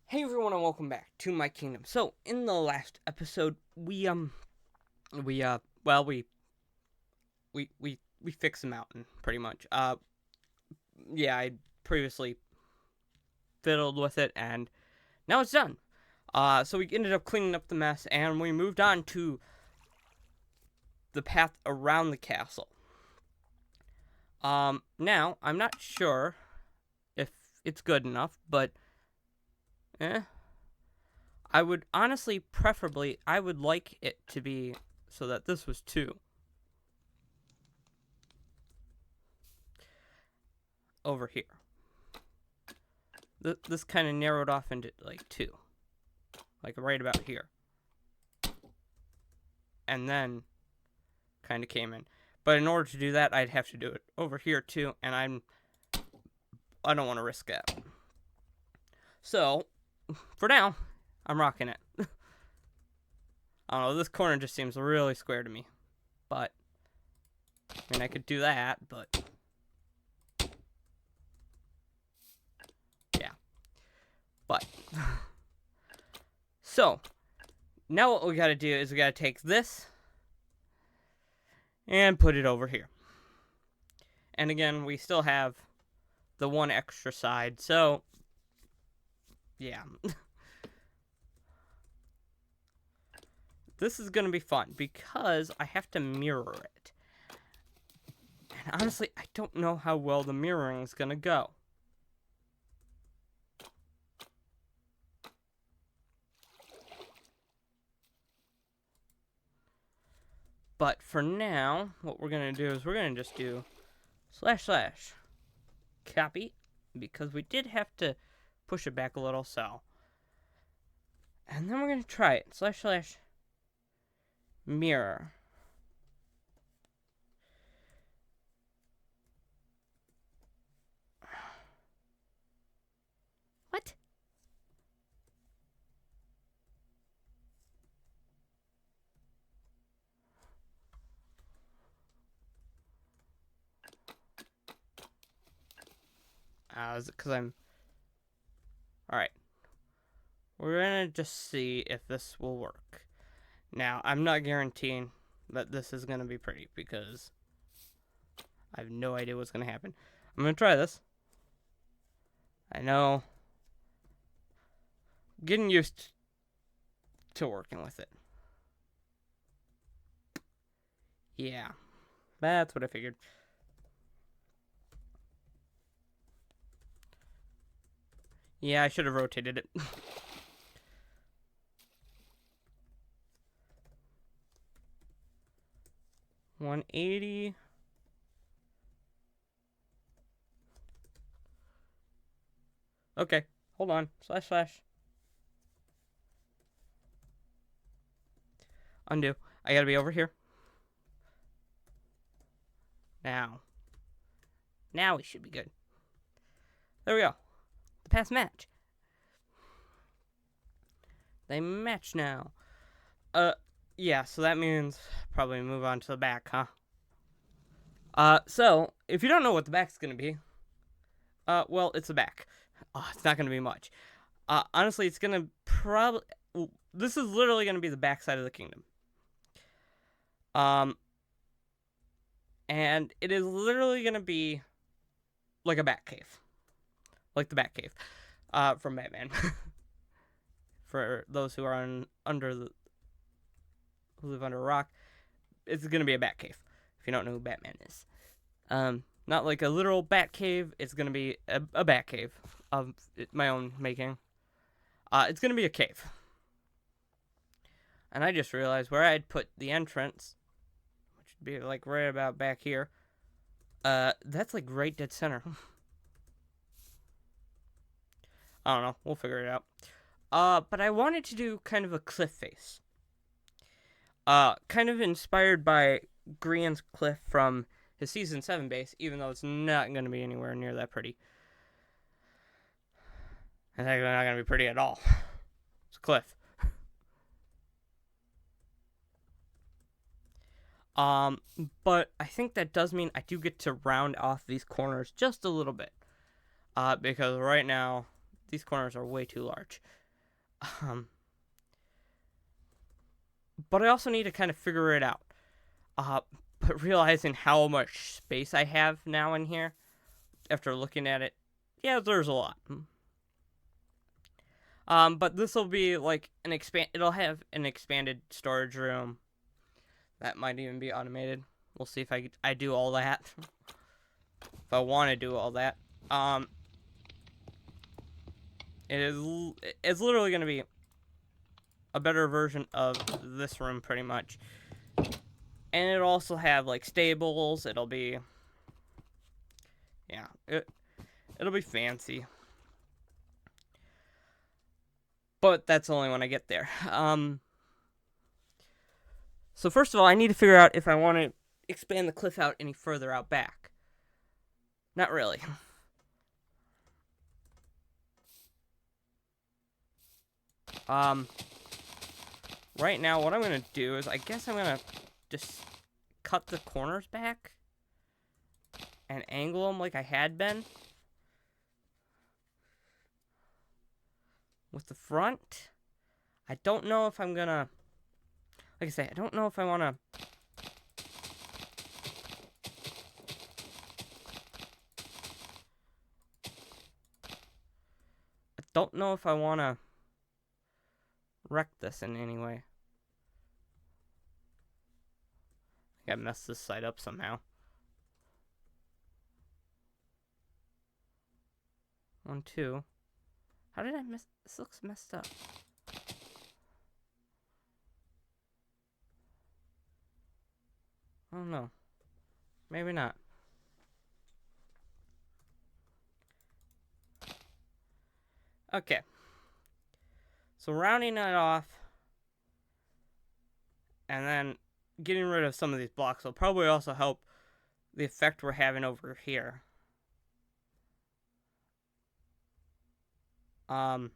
Hey everyone and welcome back to my kingdom. So in the last episode we fixed the mountain pretty much. Yeah, I previously fiddled with it and now it's done. So we ended up cleaning up the mess and we moved on to the path around the castle. Now I'm not sure if it's good enough, but eh, I would honestly preferably I would like it to be so that this was 2 over here. This kind of narrowed off into like 2, like right about here, and then kind of came in. But in order to do that, I'd have to do it over here too, and I don't want to risk that. So for now, I'm rocking it. I don't know. This corner just seems really square to me, but I mean I could do that, but yeah. But so now what we got to do is we got to take this and put it over here. And again, we still have the one extra side, so yeah. This is going to be fun because I have to mirror it. And honestly, I don't know how well the mirroring is going to go. But for now, what we're going to do is we're going to just do / copy, because we did have to push it back a little, so. And then we're going to try it. / mirror. What? Is it because I'm. Alright. We're going to just see if this will work. Now, I'm not guaranteeing that this is going to be pretty because I have no idea what's going to happen. I'm going to try this. I know. Getting used to working with it. Yeah. That's what I figured. Yeah, I should have rotated it. 180. Okay, hold on. / undo. I gotta be over here. Now. Now we should be good. There we go. The pass match. They match now. Yeah, so that means probably move on to the back, huh? So, if you don't know what the back's gonna be, well, it's the back. It's not gonna be much. Honestly, it's gonna probably. This is literally gonna be the back side of the kingdom. And it is literally gonna be like a bat cave, like the Batcave, from Batman. For those who are who live under a rock, it's gonna be a Batcave. If you don't know who Batman is, not like a literal Batcave. It's gonna be a Batcave of my own making. It's gonna be a cave. And I just realized where I'd put the entrance, which would be like right about back here. That's like right dead center. I don't know. We'll figure it out. But I wanted to do kind of a cliff face. Kind of inspired by Grian's cliff from his season 7 base, even though it's not going to be anywhere near that pretty. It's actually not going to be pretty at all. It's a cliff. But I think that does mean I do get to round off these corners just a little bit. Because right now, these corners are way too large. But I also need to kind of figure it out. But realizing how much space I have now in here, after looking at it, yeah, there's a lot. But this will be like it'll have an expanded storage room. That might even be automated. We'll see if I do all that. If I want to do all that. It's literally going to be a better version of this room, pretty much. And it'll also have, like, stables. It'll be... Yeah, it'll be fancy. But that's only when I get there. So first of all, I need to figure out if I want to expand the cliff out any further out back. Not really. Right now, what I'm going to do is, I guess I'm going to just cut the corners back and angle them like I had been with the front. I don't know if I'm going to, like I say, I don't know if I want to wreck this in any way. I think I messed this side up somehow. 1, 2. How did I mess? This looks messed up. Oh no. Maybe not. Okay. So rounding it off, and then getting rid of some of these blocks will probably also help the effect we're having over here. Oh,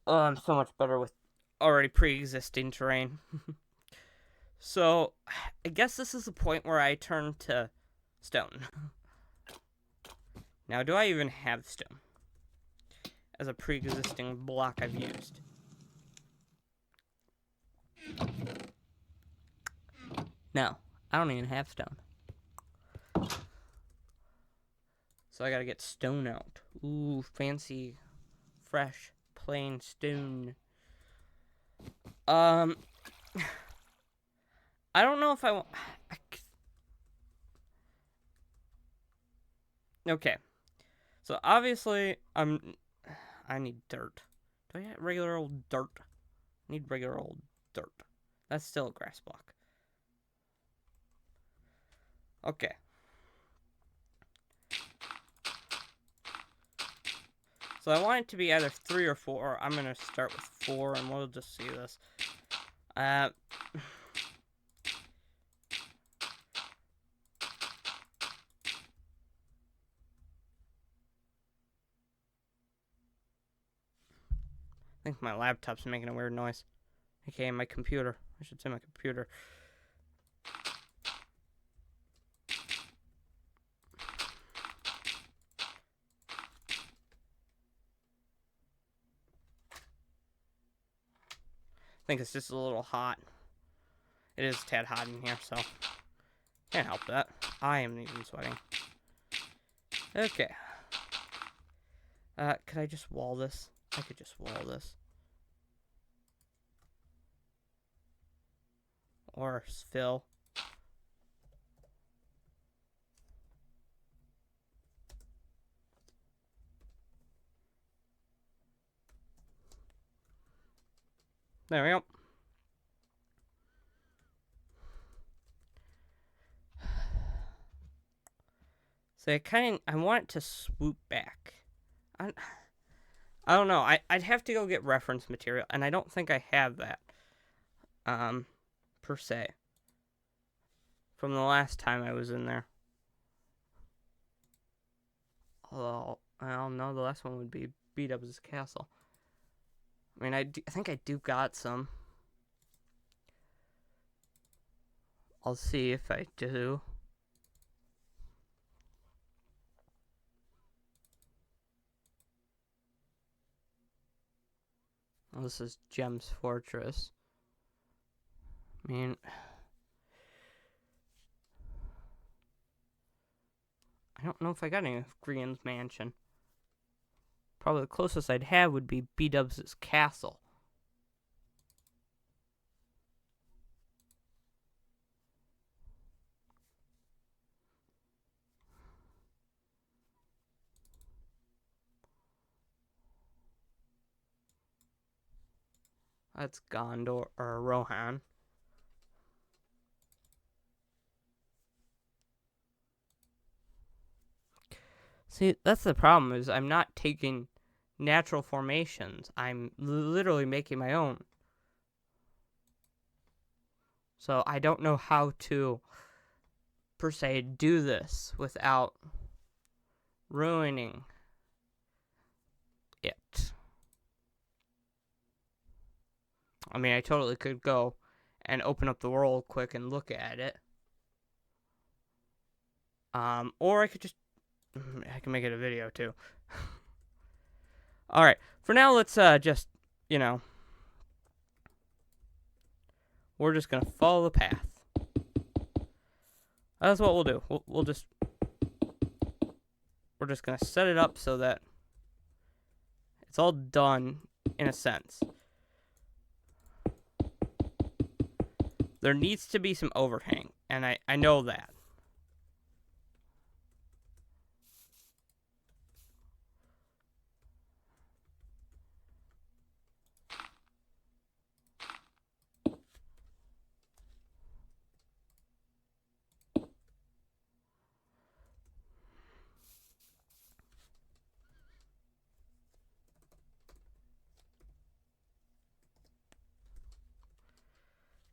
I'm so much better with already pre-existing terrain. So, I guess this is the point where I turn to stone. Now, do I even have stone as a pre-existing block I've used? No, I don't even have stone. So I gotta get stone out. Ooh, fancy, fresh, plain stone. I don't know if I want... Okay. So, obviously, I need dirt. Do I get regular old dirt? I need regular old dirt. That's still a grass block. Okay. So I want it to be either 3 or 4. I'm going to start with 4, and we'll just see this. I think my laptop's making a weird noise. Okay, my computer. I should say my computer. I think it's just a little hot. It is a tad hot in here, so can't help that. I am even sweating. Okay. Could I just wall this? I could just wall this. Or fill. There we go. So I want it to swoop back. I don't know. I'd have to go get reference material, and I don't think I have that. Per se. From the last time I was in there. Although, I don't know, the last one would be B-Dubs' castle. I mean, I think I do got some. I'll see if I do. Well, this is Gem's Fortress. I mean, I don't know if I got any of Grian's mansion. Probably the closest I'd have would be B-Dubs' castle. That's Gondor or Rohan. See, that's the problem, is I'm not taking natural formations. I'm literally making my own. So I don't know how to, per se, do this without ruining it. I mean, I totally could go and open up the world quick and look at it. Or I could just, I can make it a video too. Alright, for now, let's just, you know, we're just gonna follow the path. That's what we'll do. We're just gonna set it up so that it's all done in a sense. There needs to be some overhang, and I know that.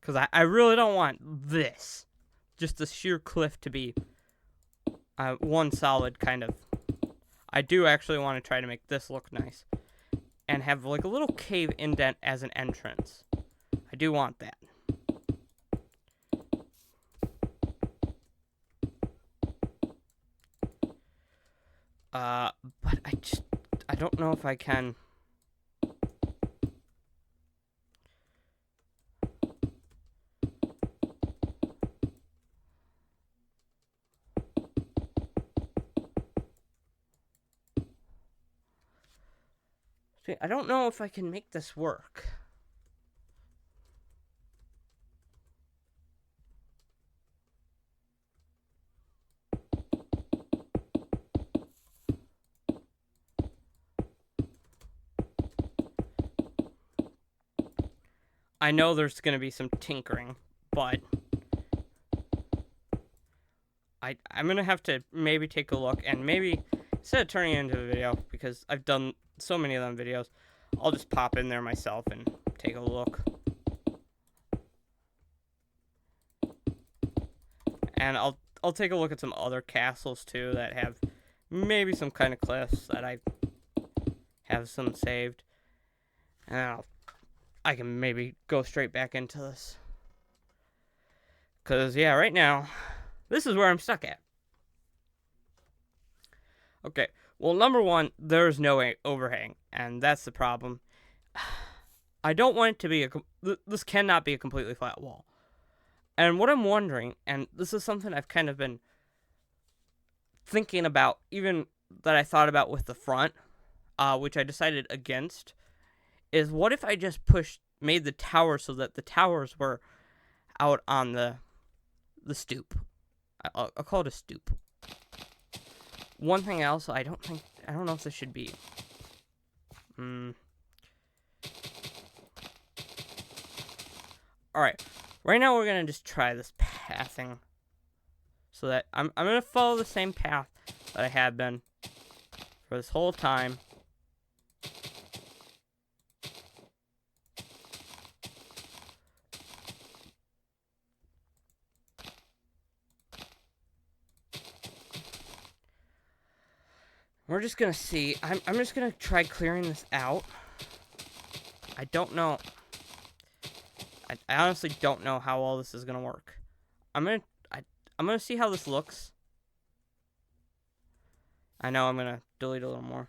Because I really don't want this. Just the sheer cliff to be one solid kind of. I do actually want to try to make this look nice. And have like a little cave indent as an entrance. I do want that. But I don't know if I can. See, I don't know if I can make this work. I know there's going to be some tinkering, but I'm going to have to maybe take a look, and maybe instead of turning it into a video, because I've done so many of them videos, I'll just pop in there myself and take a look. And I'll take a look at some other castles too that have maybe some kind of cliffs that I have some saved. And I can maybe go straight back into this. Because, yeah, right now, this is where I'm stuck at. Okay, well, number one, there's no overhang, and that's the problem. I don't want it to be this cannot be a completely flat wall. And what I'm wondering, and this is something I've kind of been thinking about, even that I thought about with the front, which I decided against, is what if I just made the tower so that the towers were out on the stoop. I'll call it a stoop. One thing else, I don't know if this should be. Alright, right now we're gonna just try this pathing. So that I'm gonna follow the same path that I have been for this whole time. We're just gonna see. I'm just gonna try clearing this out. I don't know. I honestly don't know how all this is gonna work. I'm gonna see how this looks. I know I'm gonna delete a little more.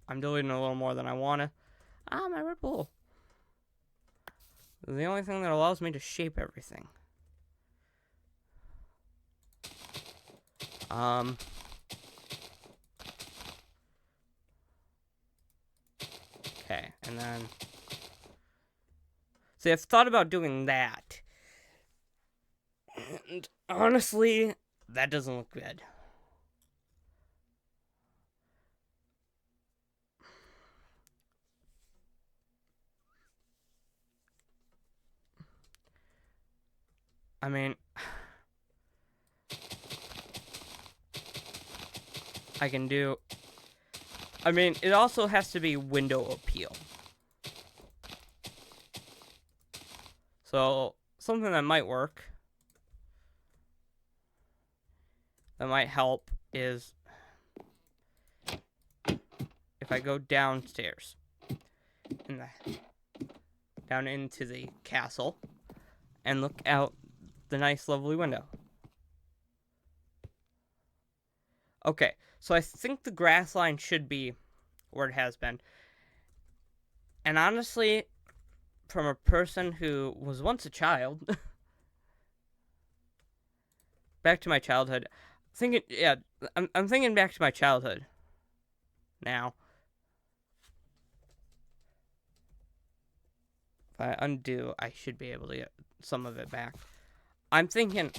I'm deleting a little more than I want to. Ah, my Red Bull. The only thing that allows me to shape everything. Okay, and then... See, I've thought about doing that. And honestly, that doesn't look good. I mean... I can do... I mean, it also has to be window appeal. So, something that might work, that might help, is if I go downstairs, down into the castle, and look out the nice, lovely window. Okay, so I think the grass line should be where it has been. And honestly, from a person who was once a child, back to my childhood, I'm thinking back to my childhood now. If I undo, I should be able to get some of it back. I'm thinking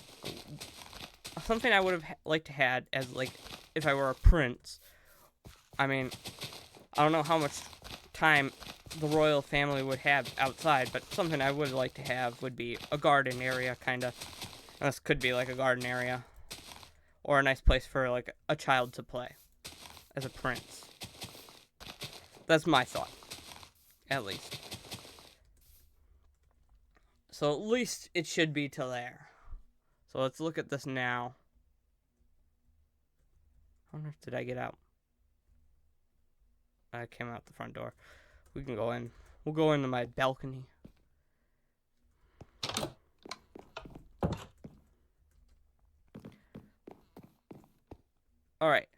something I would have liked to had as, like, if I were a prince. I mean, I don't know how much time the royal family would have outside, but something I would like to have would be a garden area, kind of. This could be like a garden area, or a nice place for, like, a child to play as a prince. That's my thought, at least. So at least it should be to there. So let's look at this now. How on earth did I get out? I came out the front door. We can go in. We'll go into my balcony. Alright.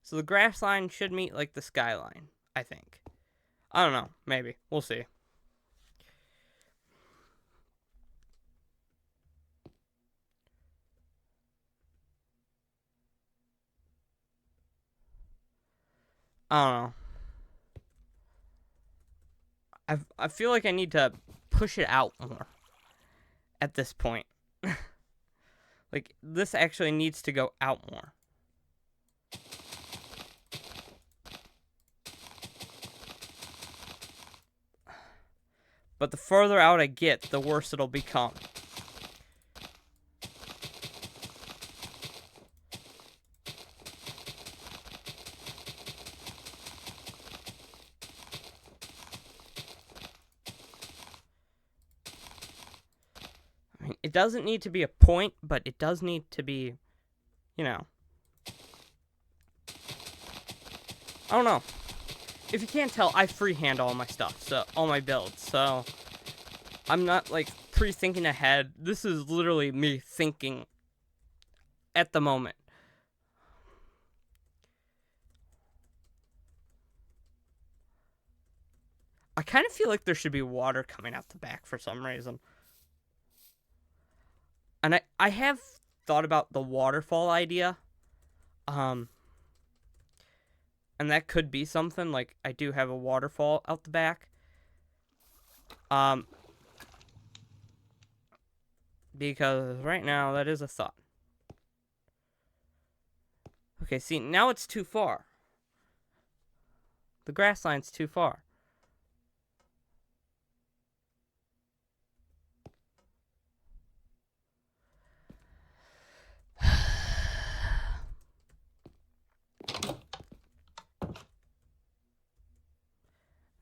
So the grass line should meet, like, the skyline, I think. I don't know. Maybe. We'll see. I don't know. I feel like I need to push it out more at this point. Like, this actually needs to go out more. But the further out I get, the worse it'll become. I mean, it doesn't need to be a point, but it does need to be, you know. I don't know. If you can't tell, I freehand all my stuff, so all my builds, so I'm not, like, pre-thinking ahead. This is literally me thinking at the moment. I kind of feel like there should be water coming out the back for some reason. And I have thought about the waterfall idea. And that could be something, like, I do have a waterfall out the back. Because right now, that is a thought. Okay, see, now it's too far. The grass line's too far.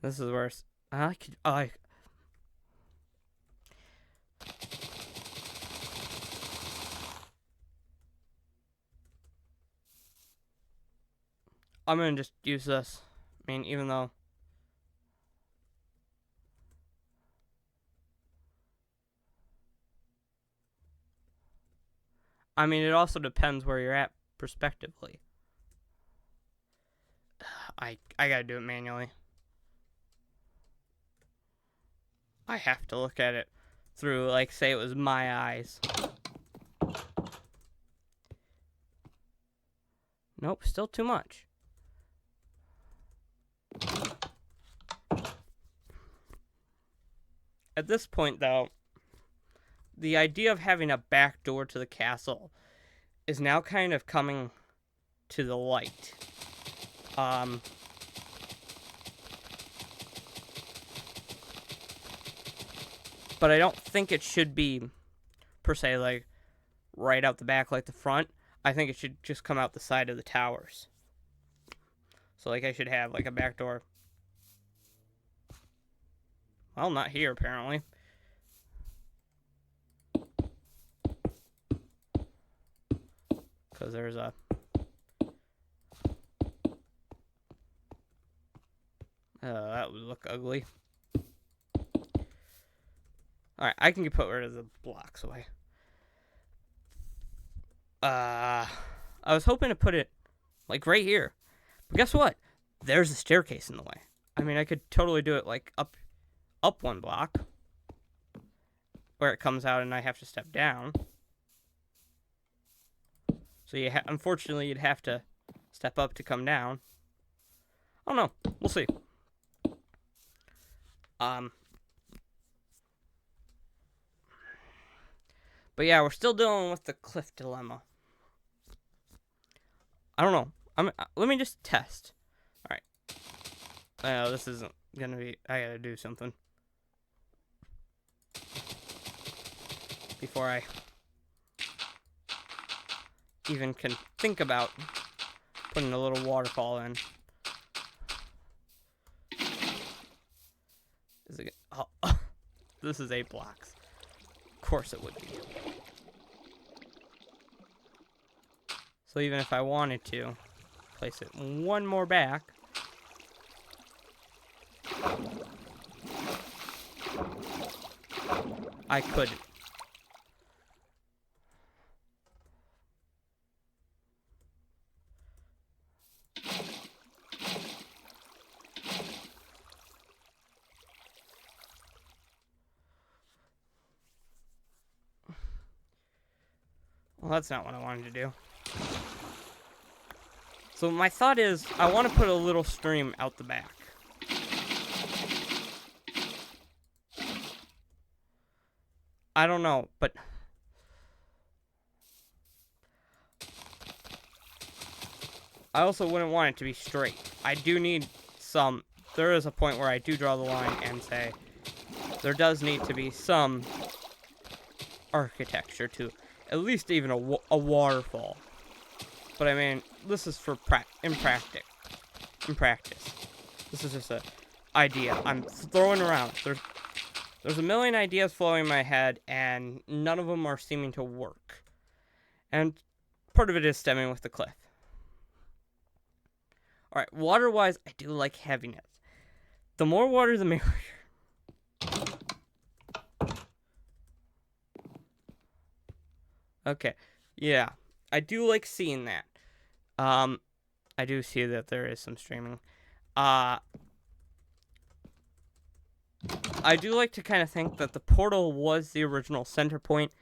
This is worse. I'm gonna just use this. I mean, even though... I mean, it also depends where you're at, prospectively. I gotta do it manually. I have to look at it through, like, say it was my eyes. Nope, still too much. At this point, though, the idea of having a back door to the castle is now kind of coming to the light. But I don't think it should be, per se, like, right out the back like the front. I think it should just come out the side of the towers. So, like, I should have, like, a back door. Well, not here, apparently. Because there's a... that would look ugly. Alright, I can put rid of the blocks away. I was hoping to put it, like, right here. But guess what? There's a staircase in the way. I mean, I could totally do it, like, up one block, where it comes out and I have to step down. So, unfortunately, you'd have to step up to come down. I don't know. We'll see. But yeah, we're still dealing with the cliff dilemma. I don't know. Let me just test. Alright. This isn't gonna be... I gotta do something. Before I even can think about putting a little waterfall in. Is it... Oh, this is 8 blocks. Of course it would be. So even if I wanted to place it one more back, I couldn't. Well, that's not what I wanted to do. So my thought is, I want to put a little stream out the back. I don't know, but... I also wouldn't want it to be straight. I do need some... There is a point where I do draw the line and say, there does need to be some architecture to at least even a waterfall. But I mean, this is for in practice. This is just an idea I'm throwing around. There's a million ideas flowing in my head, and none of them are seeming to work. And part of it is stemming with the cliff. Alright, water-wise, I do like heaviness. The more water, the merrier. Okay, yeah. I do like seeing that. I do see that there is some streaming. I do like to kind of think that the portal was the original center point.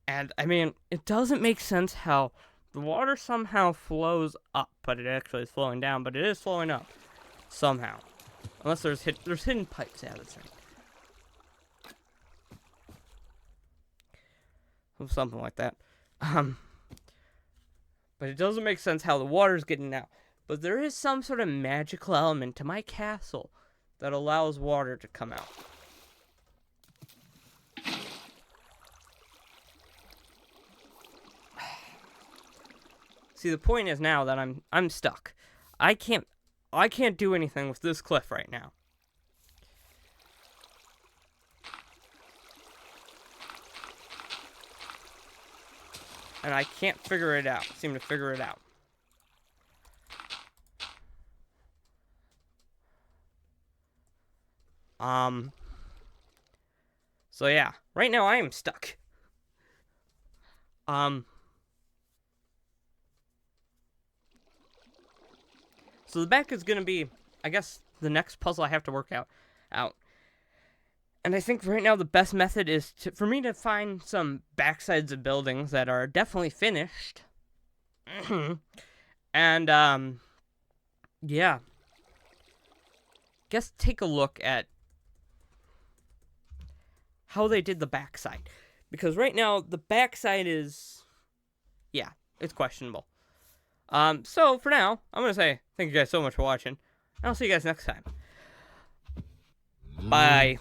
And, I mean, it doesn't make sense how the water somehow flows up, but it actually is flowing down, but it is flowing up somehow. Unless there's hidden pipes. Yeah, that's right. Something like that. But it doesn't make sense how the water's getting out. But there is some sort of magical element to my castle that allows water to come out. See, the point is now that I'm stuck. I can't do anything with this cliff right now. And I can't seem to figure it out. So yeah, right now I am stuck. So the back is going to be, I guess, the next puzzle I have to work out. And I think right now the best method is for me to find some backsides of buildings that are definitely finished. And, yeah. Guess take a look at how they did the backside. Because right now, the backside is, yeah, it's questionable. So for now, I'm going to say thank you guys so much for watching. And I'll see you guys next time. Bye.